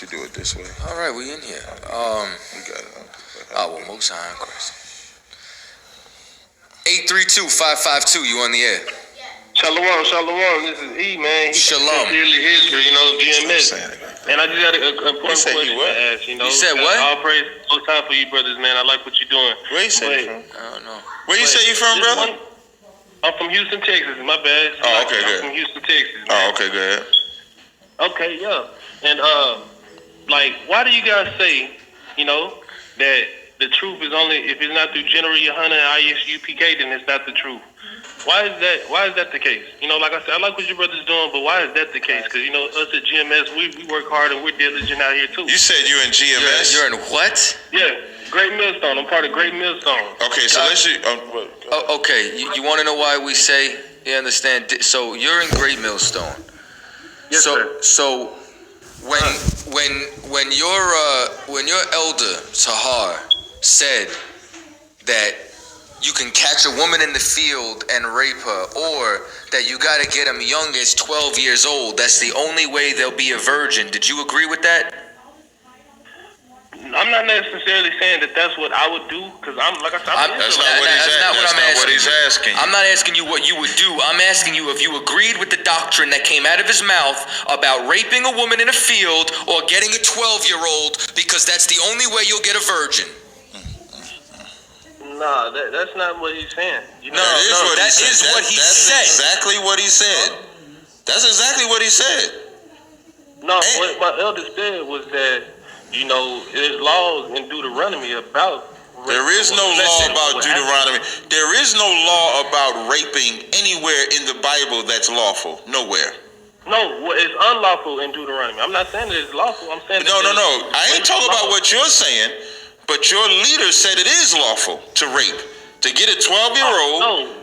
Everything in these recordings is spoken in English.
you do it this way? All right, we in here. You got it. Oh, well, Most High in Christ. 832-552, you on the air. Shalom, shalom. This is E, man. Shalom. Sincerely history, GMS. And I just got an important question to ask, You said what? All praise, no time for you brothers, man. I like what you're doing. Where you say you from? I don't know. Where you say you from, brother? I'm from Houston, Texas. My bad. Oh, okay, good. I'm from Houston, Texas. Man. Oh, okay, good. Okay, yeah. And, why do you guys say, that the truth is only, if it's not through General Yohana and ISUPK, then it's not the truth? Why is that the case? Like I said, I like what your brother's doing, but why is that the case? Because, us at GMS, we work hard and we're diligent out here, too. You said you're in GMS? You're in what? Yeah, Great Millstone. I'm part of Great Millstone. Okay, so let's see. Okay, you want to know why we say, you understand? So you're in Great Millstone. Yes, sir. So when your elder, Tahar, said that you can catch a woman in the field and rape her, or that you got to get them young as 12 years old, that's the only way they'll be a virgin. Did you agree with that? I'm not necessarily saying that that's what I would do, because that's not what he's asking. I'm not asking you what you would do. I'm asking you if you agreed with the doctrine that came out of his mouth about raping a woman in a field or getting a 12-year-old, because that's the only way you'll get a virgin. Nah, that's not what he's saying. That is what he said. That's exactly what he said. That's exactly what he said. No, what my elder said was that, there's laws in Deuteronomy about rape. There is no law about Deuteronomy. There is no law about raping anywhere in the Bible that's lawful. Nowhere. No, it's unlawful in Deuteronomy. I'm not saying that it's lawful. I'm saying No. I ain't talking about what you're saying, but your leader said it is lawful to rape. To get a 12-year-old. No.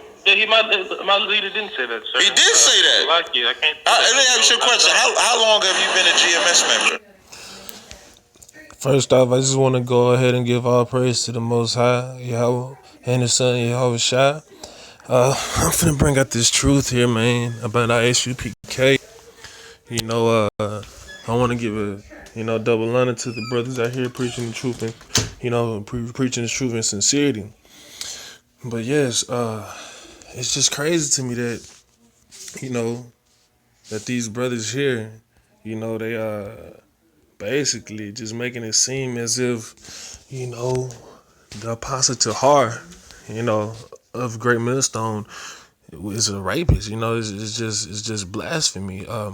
My leader didn't say that, sir. He did say that. Let me ask you a question. How long have you been a GMS member? First off, I just want to go ahead and give all praise to the Most High, Yahweh, and His Son, Yahweh Shai. I'm finna bring out this truth here, man, about ISUPK. I want to give a, double honor to the brothers out here preaching the truth and, preaching the truth in sincerity. But yes, it's just crazy to me that, that these brothers here, they basically just making it seem as if, the Apostle Tahar, of Great Millstone is a rapist. It's just blasphemy. I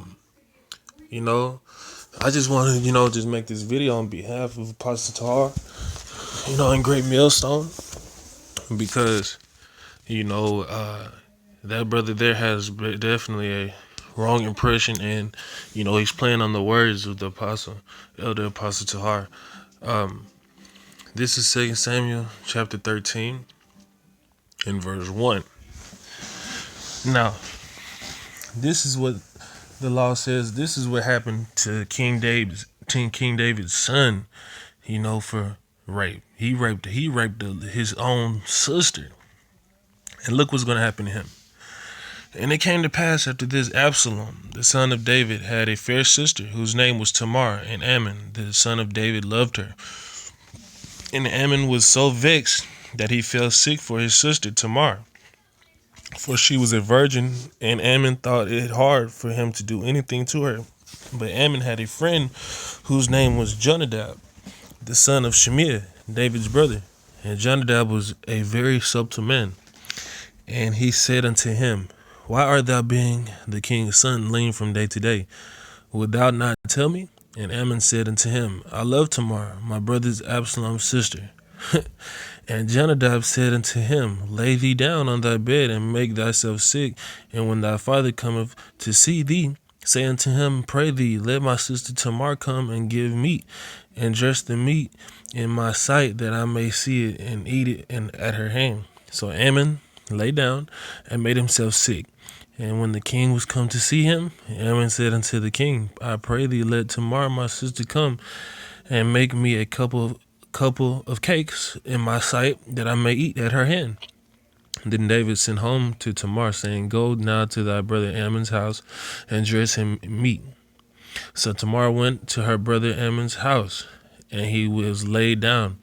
just want to, just make this video on behalf of Apostle Tahar, in Great Millstone, because, that brother there has definitely a wrong impression, and he's playing on the words of the elder apostle Tahar. This is 2 Samuel chapter 13 and verse 1. Now, this is what the law says. This is what happened to King David's son, for rape. He raped his own sister, and look what's going to happen to him. And it came to pass after this, Absalom, the son of David, had a fair sister whose name was Tamar, and Ammon, the son of David, loved her. And Ammon was so vexed that he fell sick for his sister Tamar, for she was a virgin, and Ammon thought it hard for him to do anything to her. But Ammon had a friend whose name was Jonadab, the son of Shemiah, David's brother. And Jonadab was a very subtle man. And he said unto him, Why art thou, being the king's son, lame from day to day? Wilt thou not tell me? And Ammon said unto him, I love Tamar, my brother's Absalom's sister. And Jonadab said unto him, Lay thee down on thy bed, and make thyself sick. And when thy father cometh to see thee, say unto him, Pray thee, let my sister Tamar come and give meat, and dress the meat in my sight, that I may see it and eat it at her hand. So Ammon lay down and made himself sick. And when the king was come to see him, Ammon said unto the king, I pray thee, let Tamar my sister come and make me a couple of cakes in my sight, that I may eat at her hand. Then David sent home to Tamar, saying, Go now to thy brother Ammon's house, and dress him meat. So Tamar went to her brother Ammon's house, and he was laid down,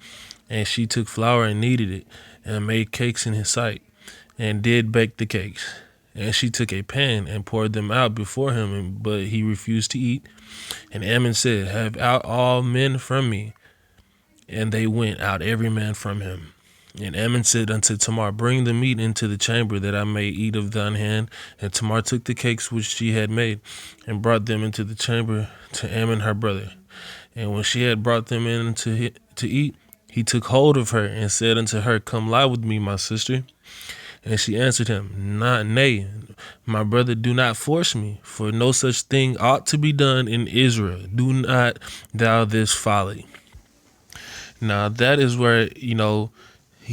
and she took flour and kneaded it, and made cakes in his sight, and did bake the cakes. And she took a pan and poured them out before him, but he refused to eat. And Ammon said, Have out all men from me. And they went out every man from him. And Ammon said unto Tamar, Bring the meat into the chamber, that I may eat of thine hand. And Tamar took the cakes which she had made, and brought them into the chamber to Ammon her brother. And when she had brought them in to eat, he took hold of her, and said unto her, Come lie with me, my sister. And she answered him, Nay, my brother, do not force me, for no such thing ought to be done in Israel. Do not thou this folly. Now that is where, you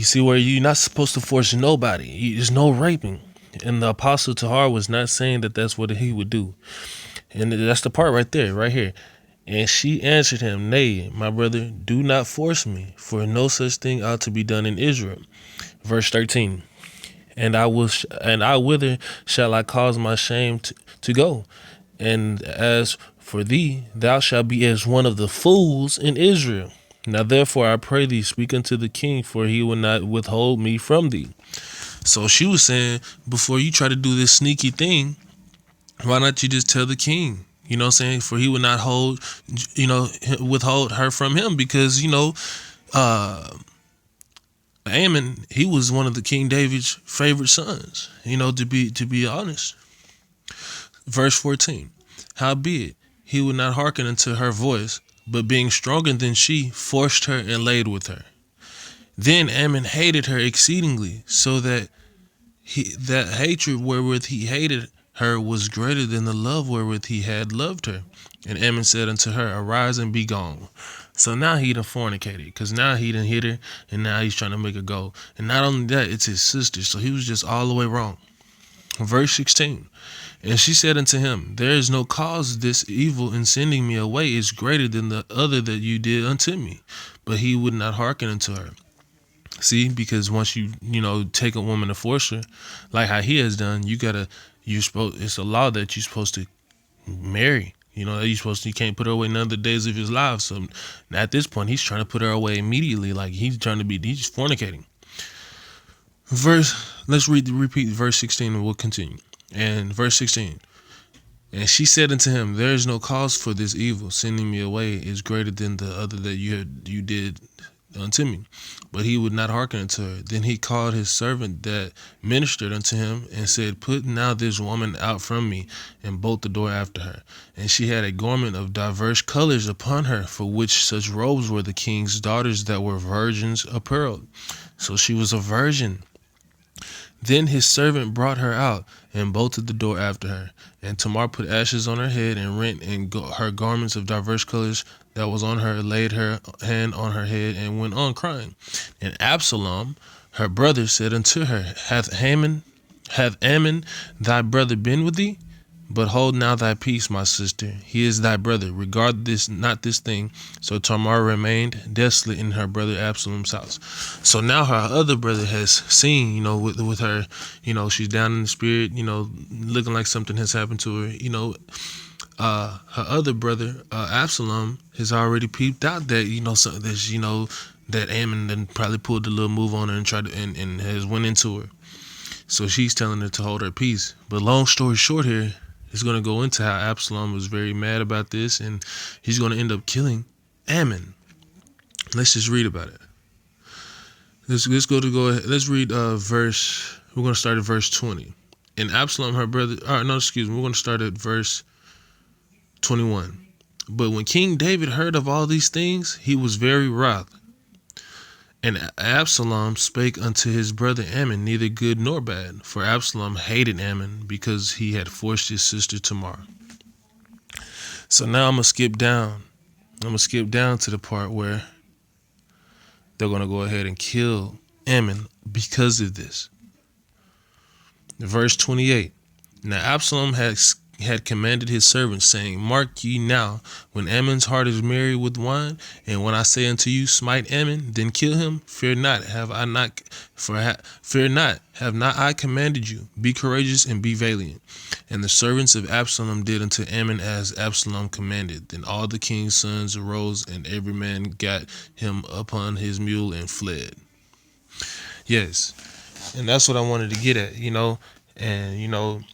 see where you're not supposed to force nobody. There's no raping. And the apostle Tahar was not saying that that's what he would do. And that's the part right there, right here. And she answered him, Nay, my brother, do not force me, for no such thing ought to be done in Israel. Verse 13. And whither shall I cause my shame to go? And as for thee, thou shalt be as one of the fools in Israel. Now therefore I pray thee, speak unto the king, for he will not withhold me from thee. So she was saying, before you try to do this sneaky thing, why not you just tell the king? You know what I'm saying? For he would not withhold her from him, because, Ammon, he was one of the King David's favorite sons, to be honest. Verse 14. Howbeit, he would not hearken unto her voice, but being stronger than she, forced her and laid with her. Then Ammon hated her exceedingly, so that that hatred wherewith he hated her was greater than the love wherewith he had loved her. And Ammon said unto her, Arise and be gone. So now he done fornicated, because now he done hit her, and now he's trying to make her go. And not only that, it's his sister, so he was just all the way wrong. Verse 16. And she said unto him, There is no cause this evil in sending me away is greater than the other that you did unto me. But he would not hearken unto her. See, because once you take a woman to force her, like how he has done, it's a law that you're supposed to marry. You can't put her away none of the days of his life. So at this point, he's trying to put her away immediately. Like he's fornicating. Let's repeat verse 16 and we'll continue. And verse 16. And she said unto him, There is no cause for this evil. Sending me away is greater than the other that you did unto me. But he would not hearken unto her. Then he called his servant that ministered unto him, and said, Put now this woman out from me, and bolt the door after her. And she had a garment of diverse colors upon her, for which such robes were the king's daughters that were virgins apparelled. So she was a virgin. Then his servant brought her out, and bolted the door after her. And Tamar put ashes on her head, and rent her garments of diverse colors that was on her, laid her hand on her head, and went on crying. And Absalom, her brother, said unto her, Hath Ammon thy brother been with thee? But hold now thy peace, my sister. He is thy brother. Regard not this thing. So Tamar remained desolate in her brother Absalom's house. So now her other brother has seen, with her, she's down in the spirit, looking like something has happened to her. Her other brother, Absalom, has already peeped out that, that Ammon then probably pulled a little move on her and tried to, and has went into her. So she's telling her to hold her peace. But long story short here, it's going to go into how Absalom was very mad about this, and he's going to end up killing Ammon. Let's just read about it. Let's read verse. We're going to start at verse 20. And Absalom, her brother. We're going to start at verse 21. But when King David heard of all these things, he was very wroth. And Absalom spake unto his brother Ammon, neither good nor bad, for Absalom hated Ammon because he had forced his sister Tamar. So now I'm going to skip down. To the part where they're going to go ahead and kill Ammon because of this. Verse 28. Now Absalom had had commanded his servants, saying, Mark ye now, when Ammon's heart is merry with wine, and when I say unto you, smite Ammon, then kill him, fear not, have not I commanded you? Be courageous and be valiant. And the servants of Absalom did unto Ammon as Absalom commanded. Then all the king's sons arose, and every man got him upon his mule and fled. Yes, and that's what I wanted to get at, and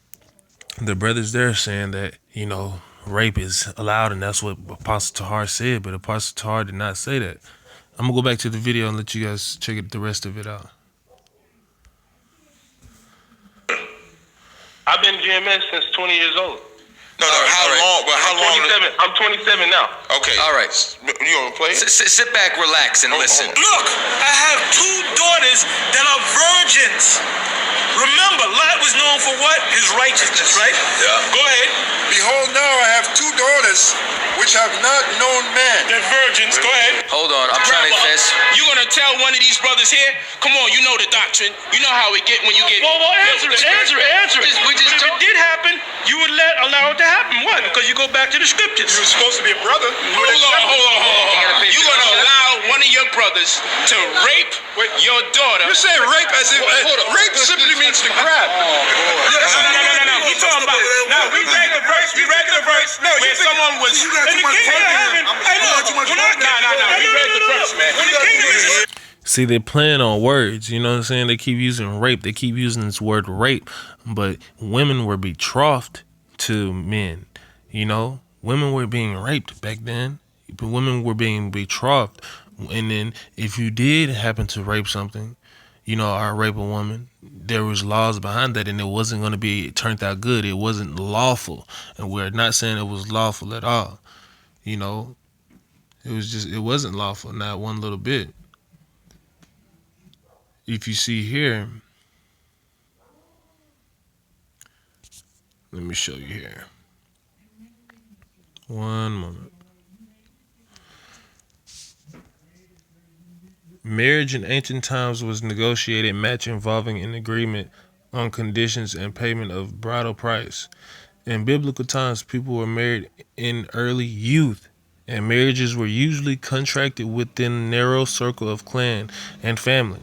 the brothers there saying that, rape is allowed, and that's what Apostle Tahar said, but Apostle Tahar did not say that. I'm gonna go back to the video and let you guys check the rest of it out. I've been GMS since 20 years old. No, how long? But how long? I'm 27 now. Okay. All right. You gonna play it? Sit back, relax, and listen. Look, I have 2 daughters that are virgins. Remember, Lot was known for what? His righteousness, right? Yeah. Go ahead. Behold, now I have 2 daughters which have not known man. They're virgins. Go ahead. Hold on, I'm trying to fast. You gonna tell one of these brothers here? Come on, you know the doctrine. You know how we get when you get. Well, answer it. We just If it did happen, you would allow it to happen. Why? Because you go back to the scriptures. You're supposed to be a brother. Hold on. You gonna allow one of your brothers to rape your daughter? You say rape as if rape simply means to grab. No. We talking about now. We read the verse. Where someone was. In the kingdom of heaven, hey, look, No. We read the verse, man. when the kingdom is See, they're playing on words, you know what I'm saying? They keep using rape. They keep using this word rape, but women were betrothed to men, Women were being raped back then. But women were being betrothed. And then if you did happen to rape something, or rape a woman, there was laws behind that, and it wasn't going to be turned out good. It wasn't lawful. And we're not saying it was lawful at all. It wasn't lawful, not one little bit. If you see here, let me show you here. One moment. Marriage in ancient times was negotiated match involving an agreement on conditions and payment of bridal price. In biblical times, people were married in early youth, and marriages were usually contracted within a narrow circle of clan and family.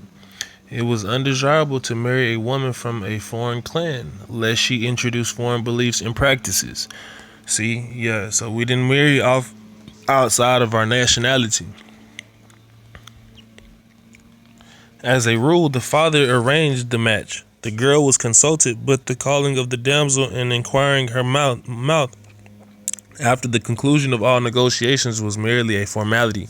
It was undesirable to marry a woman from a foreign clan, lest she introduce foreign beliefs and practices. So we didn't marry outside of our nationality. As a rule, the father arranged the match. The girl was consulted, but the calling of the damsel and inquiring her mouth after the conclusion of all negotiations was merely a formality.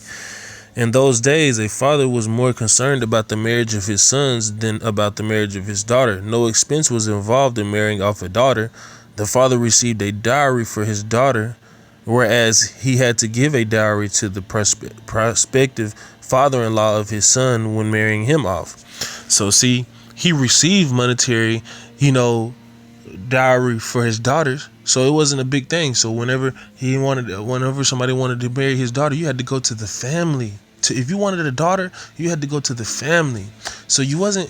In those days, a father was more concerned about the marriage of his sons than about the marriage of his daughter. No expense was involved in marrying off a daughter. The father received a dowry for his daughter, whereas he had to give a dowry to the prospective father-in-law of his son when marrying him off. So see, he received monetary, dowry for his daughters. So it wasn't a big thing. So whenever somebody wanted to marry his daughter, you had to go to the family. If you wanted a daughter, you had to go to the family. So it wasn't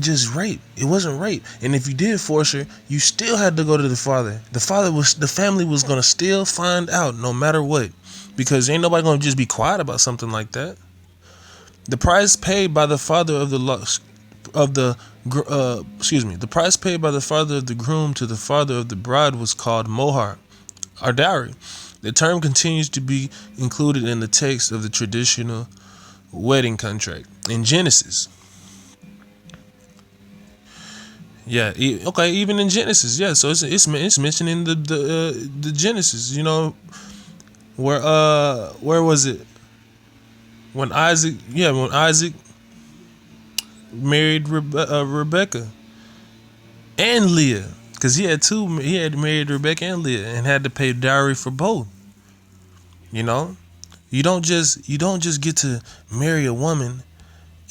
just rape. It wasn't rape. And if you did force her, you still had to go to the father. The family was gonna still find out no matter what, because ain't nobody gonna just be quiet about something like that. The price paid by the father of the price paid by the father of the groom to the father of the bride was called mohar, or dowry. The term continues to be included in the text of the traditional wedding contract in Genesis. Even in Genesis, so it's mentioned in the Genesis, where was it? When Isaac married Rebecca and Leah, because he had married Rebecca and Leah and had to pay dowry for both. You don't just get to marry a woman,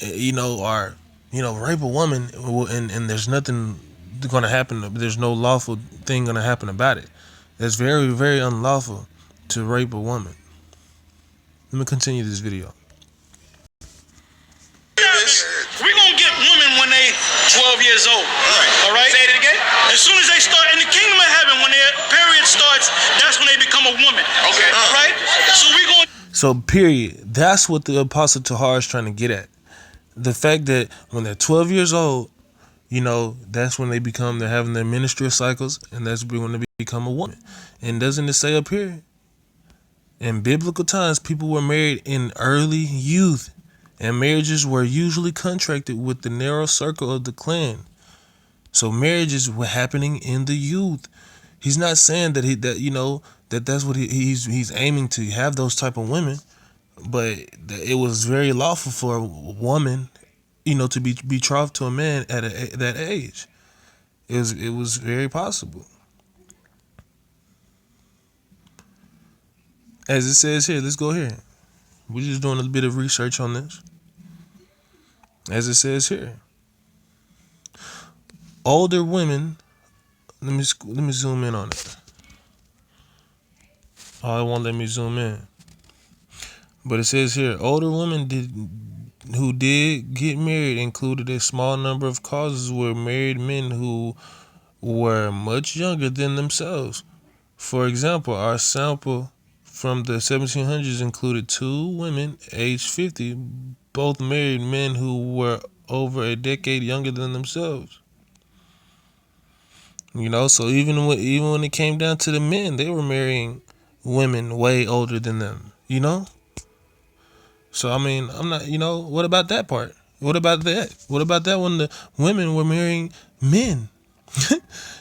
or rape a woman, and there's nothing gonna happen. There's no lawful thing gonna happen about it. It's very, very unlawful to rape a woman. Let me continue this video. We're going to get women when they 12 years old. All right? Say it again. As soon as they start in the kingdom of heaven, starts, that's when they become a woman. Okay. Right? So we going. So period. That's what the Apostle Tahar is trying to get at. The fact that when they're 12 years old, you know, that's when they're having their menstrual cycles, and that's when they become a woman. And doesn't it say up here? In biblical times, people were married in early youth, and marriages were usually contracted with the narrow circle of the clan. So marriages were happening in the youth. He's not saying that's what he's aiming to have, those type of women, but it was very lawful for a woman, to be betrothed to a man at that age. It was very possible. As it says here, let's go here. We're just doing a bit of research on this. As it says here, older women. Let me zoom in on it. Oh, it won't let me zoom in. But it says here, older women who did get married included a small number of causes where married men who were much younger than themselves. For example, our sample from the 1700s included 2 women aged 50, both married men who were over a decade younger than themselves. So even when it came down to the men, they were marrying women way older than them. So I mean, I'm not. What about that part? What about that? What about that when the women were marrying men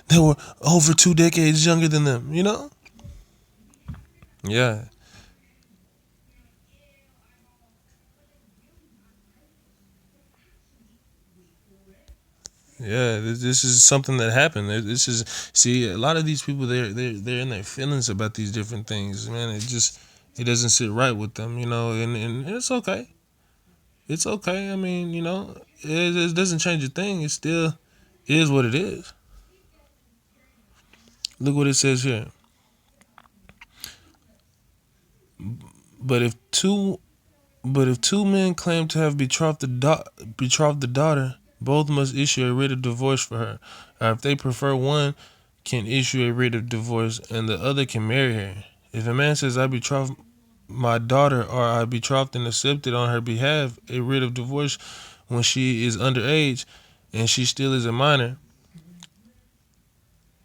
that were over 2 decades younger than them? Yeah. Yeah, this is something that happened. This is a lot of these people they're in their feelings about these different things. Man, it doesn't sit right with them, and it's okay. It's okay. I mean, it doesn't change a thing. It still is what it is. Look what it says here. But if two men claim to have betrothed the daughter, both must issue a writ of divorce for her. Or if they prefer, one can issue a writ of divorce and the other can marry her. If a man says, I betroth my daughter, or I betrothed and accepted on her behalf a writ of divorce when she is underage and she still is a minor,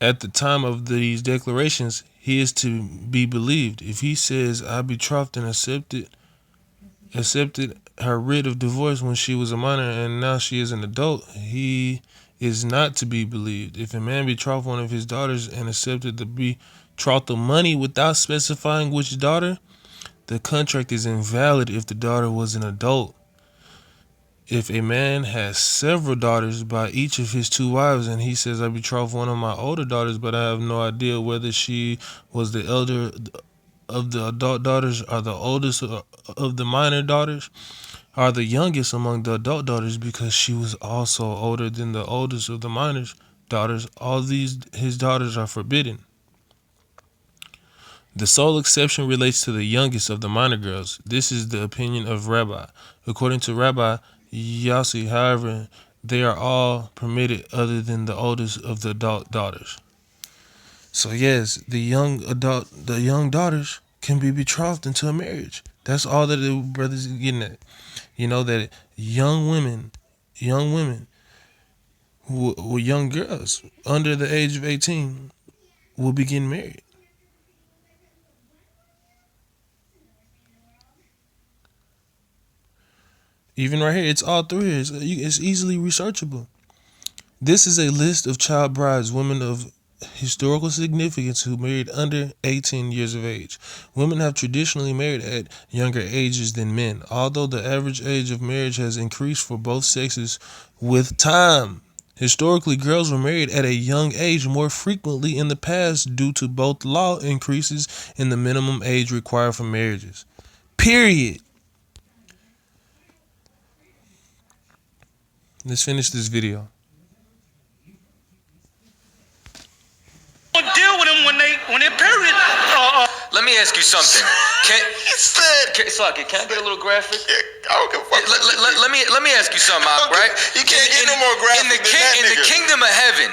at the time of these declarations, he is to be believed. If he says, I betrothed and accepted her writ of divorce when she was a minor and now she is an adult, he is not to be believed. If a man betrothed one of his daughters and accepted the betrothal money without specifying which daughter, the contract is invalid if the daughter was an adult. If a man has several daughters by each of his 2 wives and he says, I betrothed one of my older daughters, but I have no idea whether she was the elder of the adult daughters or the oldest of the minor daughters, or the youngest among the adult daughters, because she was also older than the oldest of the minor daughters, all his daughters are forbidden. The sole exception relates to the youngest of the minor girls. This is the opinion of Rabbi. According to Rabbi Yossi, however, they are all permitted other than the oldest of the adult daughters. So yes, the young daughters can be betrothed into a marriage. That's all that the brothers is getting at. That young women who were young girls under the age of 18 will be getting married. Even right here, it's all through here. It's easily researchable. This is a list of child brides, women of historical significance who married under 18 years of age. Women have traditionally married at younger ages than men, although the average age of marriage has increased for both sexes with time. Historically, girls were married at a young age more frequently in the past due to both law increases in the minimum age required for marriages. Period. Let's finish this video. Deal with them when they're period. Let me me ask you something. Can I get a little graphic? I don't give a fuck. Let me ask you something, right? You can't get no more graphic in the kingdom of heaven.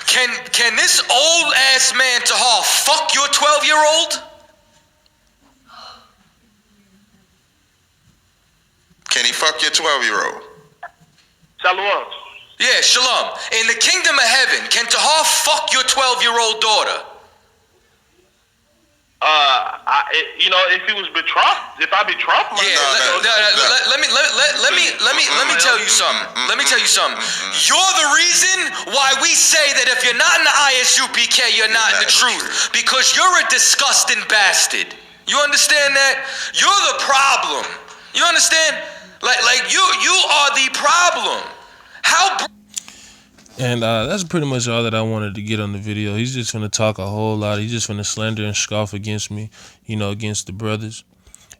Can this old ass man Tahar fuck your 12-year-old? Can he fuck your 12-year-old? Shalom. Yeah, shalom. In the kingdom of heaven, can Tahar fuck your 12-year-old daughter? If he was betrothed, if I betrothed my let me tell you something. Let me tell you something. You're the reason why we say that if you're not in the ISUPK, you're not in the truth, because you're a disgusting bastard. You understand that? You're the problem. You understand? Like you are the problem. How? And that's pretty much all that I wanted to get on the video. He's just gonna talk a whole lot. He's just gonna slander and scoff against me, against the brothers,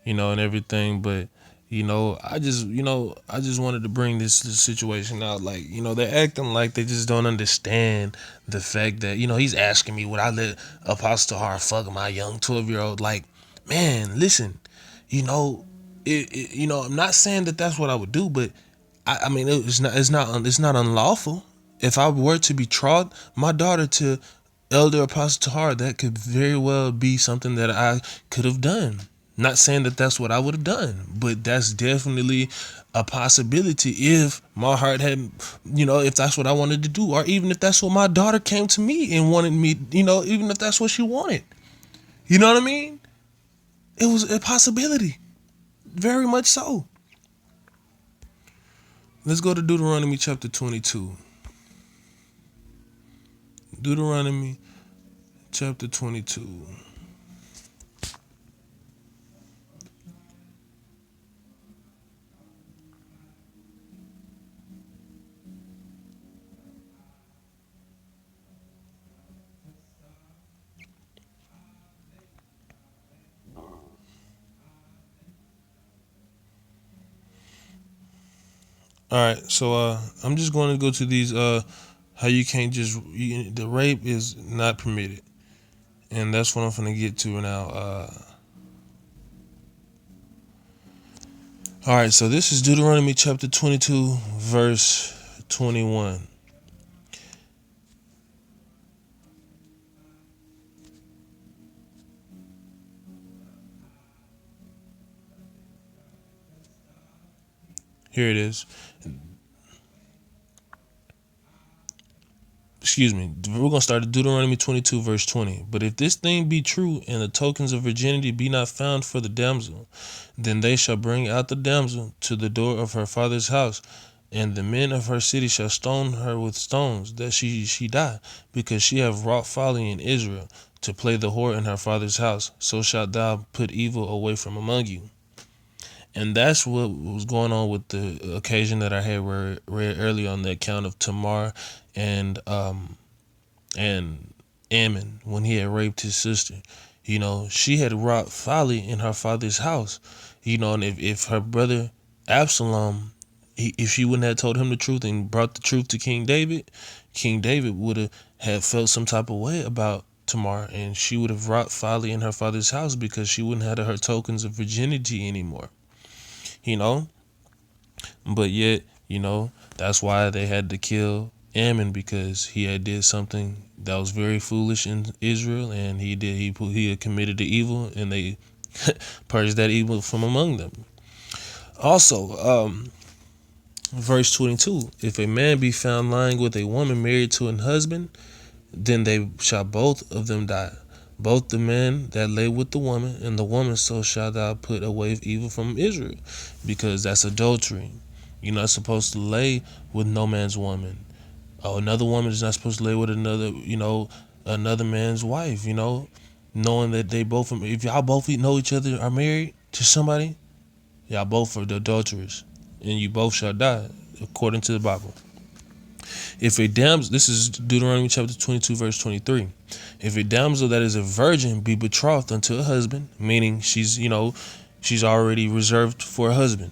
and everything. But I just wanted to bring this situation out. Like, they're acting like they just don't understand the fact that he's asking me would I let Apostle Tahar fuck my young 12-year-old. Like, man, listen, I'm not saying that that's what I would do, but I mean it's not unlawful. If I were to betroth my daughter to Elder Apostle Tahar, that could very well be something that I could have done. Not saying that that's what I would have done, but that's definitely a possibility if my heart had, if that's what I wanted to do, or even if that's what my daughter came to me and wanted me, even if that's what she wanted. You know what I mean? It was a possibility. Very much so. Let's go to Deuteronomy chapter 22. Deuteronomy chapter 22. All right, so I'm just going to go to these how you can't just the rape is not permitted, and that's what I'm going to get to now. All right, so this is Deuteronomy chapter 22 verse 21. Here it is. Excuse me. We're going to start at Deuteronomy 22 verse 20. But if this thing be true, and the tokens of virginity be not found for the damsel, then they shall bring out the damsel to the door of her father's house, and the men of her city shall stone her with stones, that she die, because she have wrought folly in Israel, to play the whore in her father's house. So shalt thou put evil away from among you. And that's what was going on with the occasion that I had read earlier on the account of Tamar and Ammon when he had raped his sister. She had wrought folly in her father's house. And if her brother Absalom, if she wouldn't have told him the truth and brought the truth to King David would have felt some type of way about Tamar, and she would have wrought folly in her father's house because she wouldn't have her tokens of virginity anymore. But yet, that's why they had to kill Ammon, because he had did something that was very foolish in Israel, and he had committed the evil, and they purged that evil from among them. Also, verse 22, if a man be found lying with a woman married to an husband, then they shall both of them die. Both the man that lay with the woman and the woman, so shall thou put away evil from Israel, because that's adultery. You're not supposed to lay with no man's woman. Another woman is not supposed to lay with another man's wife, knowing that they both, if y'all both know each other, are married to somebody, y'all both are the adulterers, and you both shall die, according to the Bible. If a damsel, this is Deuteronomy chapter 22 verse 23. If a damsel that is a virgin be betrothed unto a husband, meaning she's already reserved for a husband,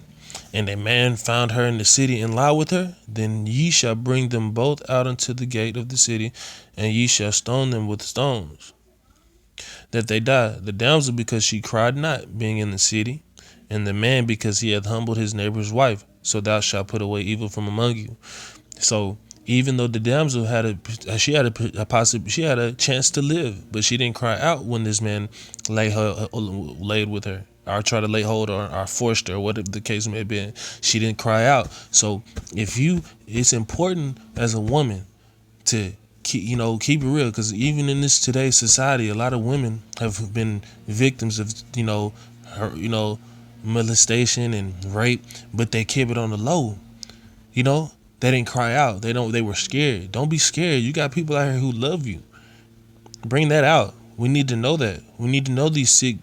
and a man found her in the city and lie with her, then ye shall bring them both out unto the gate of the city, and ye shall stone them with stones. that they die. The damsel because she cried not, being in the city, and the man because he hath humbled his neighbor's wife. So thou shalt put away evil from among you. So even though the damsel had she had a chance to live, but she didn't cry out when this man laid with her, or tried to lay hold on, or forced her, or whatever the case may have been. She didn't cry out. So it's important as a woman to keep it real, because even in this today's society, a lot of women have been victims of molestation and rape, but they keep it on the low. They didn't cry out. They were scared. Don't be scared. You got people out here who love you. Bring that out. We need to know that. We need to know these sick,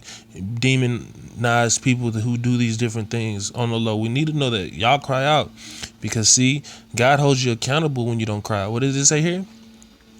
demonized people who do these different things on the low. We need to know that y'all cry out, because see, God holds you accountable when you don't cry. What does it say here?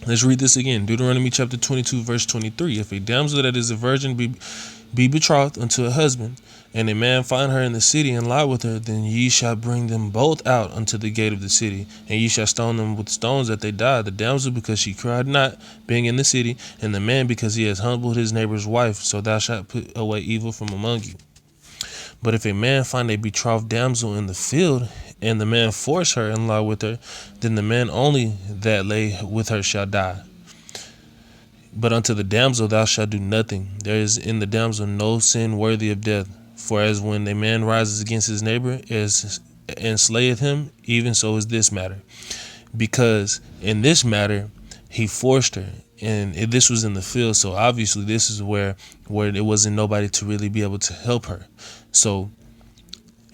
Let's read this again. Deuteronomy chapter 22, verse 23. If a damsel that is a virgin be betrothed unto a husband, and a man find her in the city and lie with her, then ye shall bring them both out unto the gate of the city, and ye shall stone them with stones that they die. The damsel because she cried not, being in the city, and the man because he has humbled his neighbor's wife. So thou shalt put away evil from among you. But if a man find a betrothed damsel in the field, and the man force her and lie with her, then the man only that lay with her shall die. But unto the damsel thou shalt do nothing. There is in the damsel no sin worthy of death. For as when a man rises against his neighbor and slayeth him, even so is this matter. Because in this matter he forced her, and this was in the field. So obviously this is where it wasn't nobody to really be able to help her. So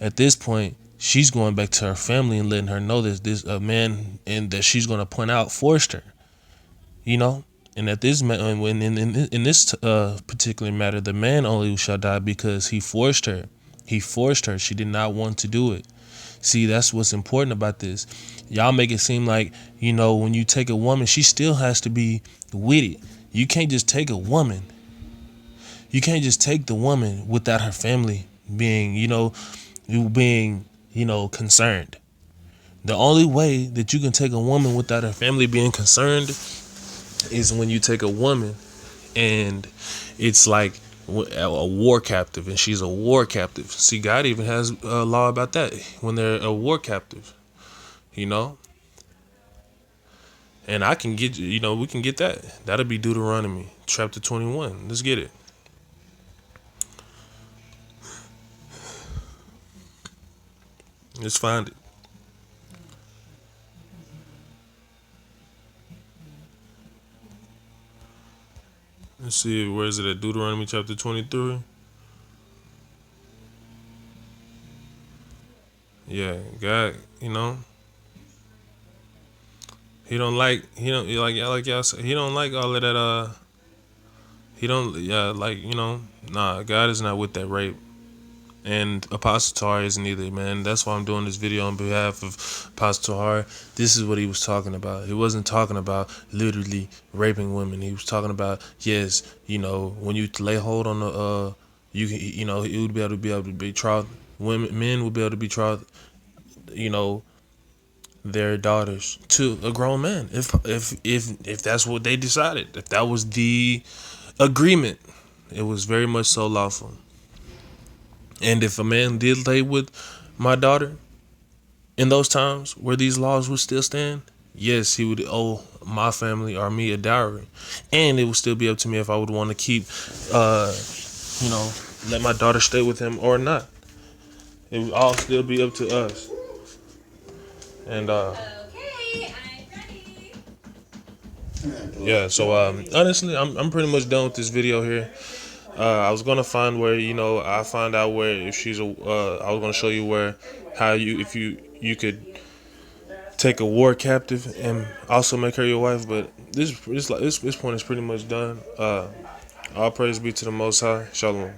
at this point, she's going back to her family and letting her know that this man, and that she's going to point out, forced her. And at this in this particular matter, the man only shall die because he forced her. He forced her. She did not want to do it. See, that's what's important about this. Y'all make it seem like, when you take a woman, she still has to be with it. You can't just take a woman. You can't just take the woman without her family being, concerned. The only way that you can take a woman without her family being concerned is when you take a woman and it's like a war captive, and she's a war captive. See, God even has a law about that when they're a war captive, and I can get, we can get that. That'll be Deuteronomy chapter 21. Let's get it. Let's find it. Let's see, where is it at? Deuteronomy chapter 23. Yeah, God, he don't like y'all say, he don't like all of that. He don't, nah, God is not with that rape. And Apostle Tahar isn't either, man. That's why I'm doing this video on behalf of Apostle Tahar. This is what he was talking about. He wasn't talking about literally raping women. He was talking about, yes, when you lay hold on the, he would be able to betroth women. Men would be able to betroth, their daughters to a grown man. If that's what they decided, if that was the agreement, it was very much so lawful. And if a man did lay with my daughter in those times where these laws would still stand, yes, he would owe my family or me a dowry. And it would still be up to me if I would want to keep, let my daughter stay with him or not. It would all still be up to us. And, okay, I'm ready. Yeah, so, honestly, I'm pretty much done with this video here. I was gonna find where I find out where if she's I was gonna show you how you could take a war captive and also make her your wife, but this point is pretty much done. All praise be to the Most High. Shalom.